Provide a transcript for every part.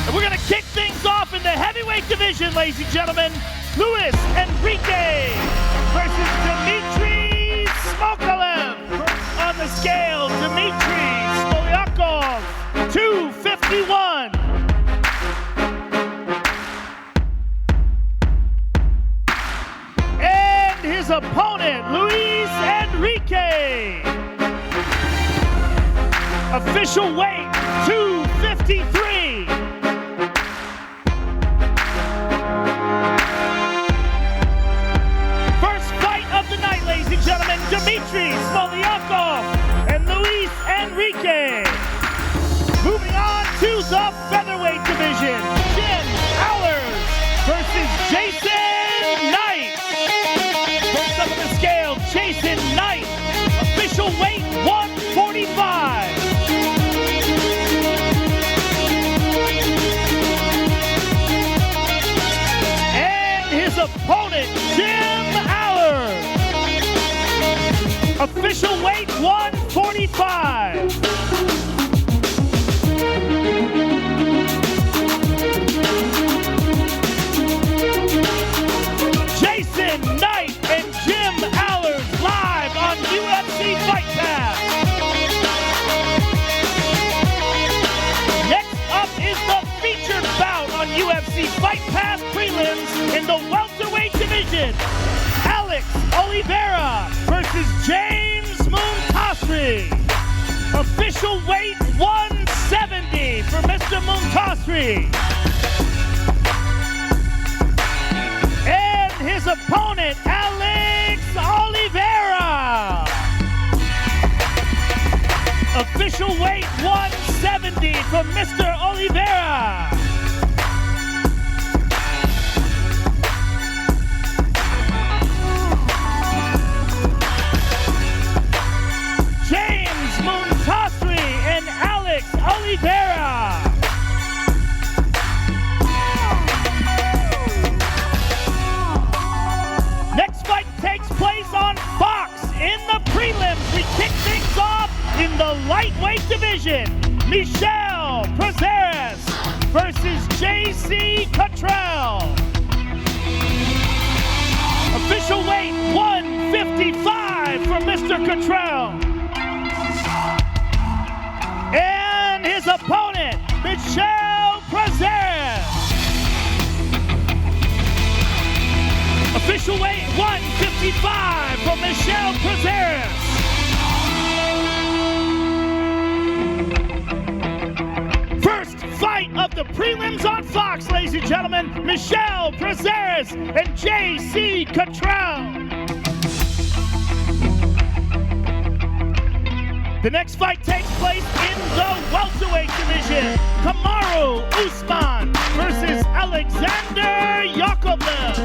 And we're going to kick things off in the heavyweight division, ladies and gentlemen. Luis Enrique versus Dmitry Smokalev. On the scale, Dmitry Smolyak, 251. And his opponent, Luis Enrique. Official weight, 253. First fight of the night, ladies and gentlemen, Dmitry Smolyak and Luis Enrique. Moving on to the featherweight division, Jim Allers versus Jason Knight. First up on the scale, Jason Knight. Official weight, 145. His opponent, Jim Allers. Official weight, 145. Jason Knight and Jim Allers live on UFC Fight Pass. Next up is the featured bout on UFC Fight Pass prelims in the welterweight division. Alex Oliveira versus James Muntasri. Official weight 170 for Mr. Muntasri. And his opponent, Alex Oliveira. Official weight 170 for Mr. Oliveira. James Muntasri and Alex Oliveira. Next fight takes place on Fox in the prelims. We kick things off in the lightweight division. Michel Prazeres versus J.C. Cottrell. Official weight 155 for Mr. Cottrell. And his opponent, Michel Prazeres. Official weight 155 for Michel Prazeres. First fight of the prelims on Fox, ladies and gentlemen. Michel Prazeres and J.C. Cottrell. The next fight takes place in the welterweight division. Kamaru Usman versus Alexander Yakovlev.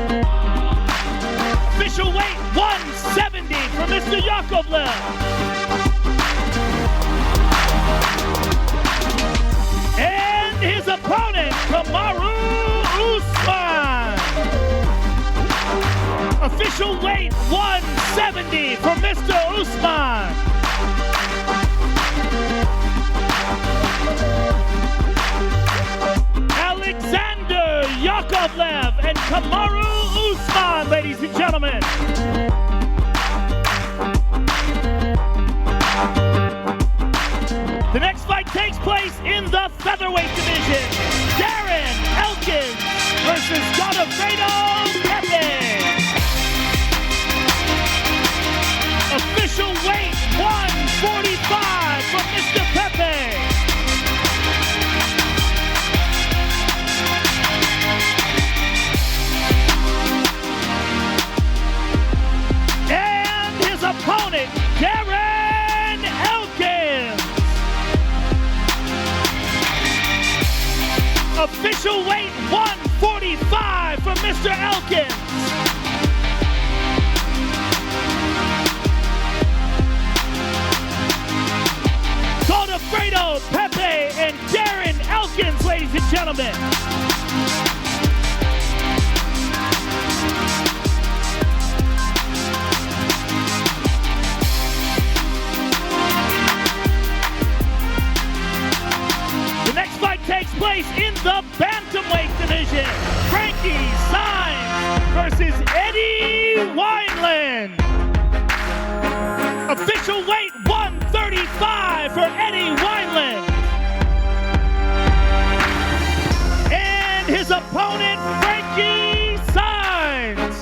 Official weight 170 for Mr. Yakovlev. And his opponent, Kamaru Usman. Official weight 170 for Mr. Usman. Alexander Yakovlev and Kamaru Usman, ladies and gentlemen. The next fight takes place in the featherweight division. Darren Elkins versus Godofredo Pepe. Official weight 145 for Mr. Pepe. And his opponent, Darren Elkins. Official weight 145 for Mr. Elkins. Godofredo Pepe and Darren Elkins, ladies and gentlemen. The next fight takes place in the bantamweight division. Frankie Saenz versus Eddie Wineland. Official weight 135 for Eddie Wineland. And his opponent, Frankie Saenz.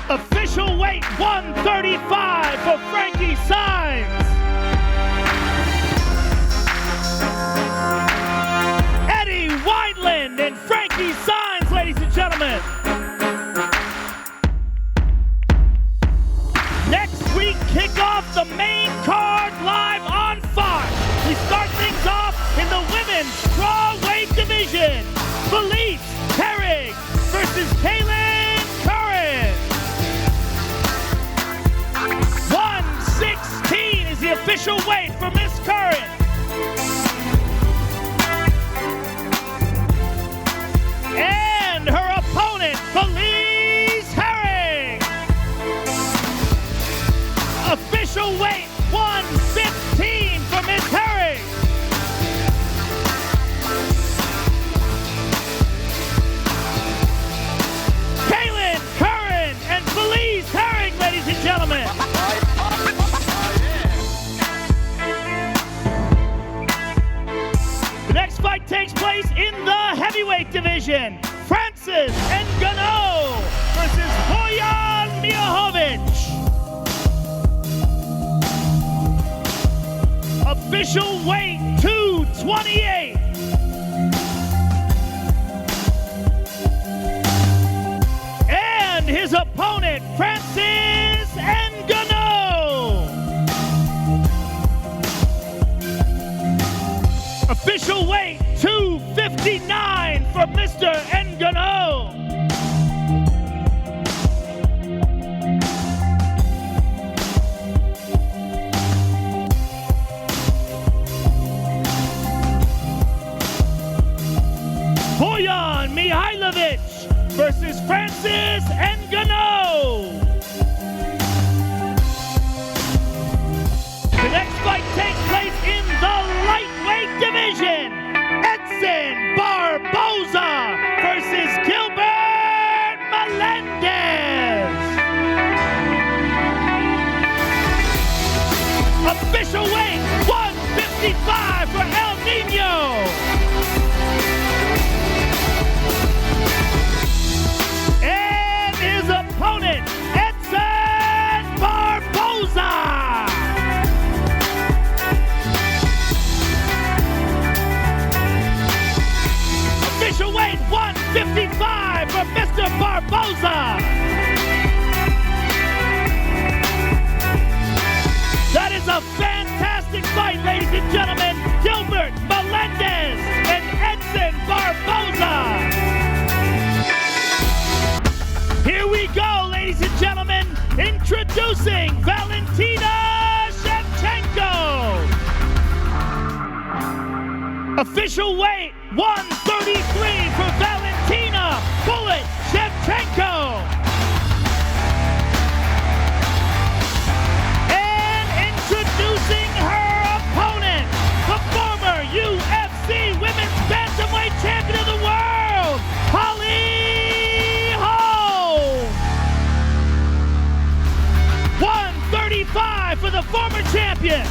Official weight 135 for Frankie Saenz. Eddie Wineland and Frankie Saenz, ladies and gentlemen. Next week, kick off the main card live on Fox. We start things off in the women's strawweight division. Felice Herrig versus Kaylin Curran. 116 is the official weight for Miss Curran. And her opponent, Felice Herrig. Official weight 115 for Miss Herrig. Kaylin Curran and Felice Herrig, ladies and gentlemen. The next fight takes place in the heavyweight division. Francis Ngannou versus Bojan Mijahovic. Official weight 228. And his opponent, Francis Ngannou. Official weight 259 for Mr. Ngannou. Bojan Mihailovic versus Francis Ngannou. The next fight takes place in the lightweight division. Edson Barboza versus Gilbert Melendez. Official weight 155 for El Nino. And his opponent, Edson Barboza. Official weight 155 for Mr. Barboza. That is a fantastic fight, ladies and gentlemen. Gilbert Melendez and Edson Barboza. Here we go, ladies and gentlemen. Introducing Valentina Shevchenko. Official weight 133 for Valentina Bullet Shevchenko. And introducing her opponent, the former UFC Women's Bantamweight Champion of the World, Holly Holm. 135 for the former champion.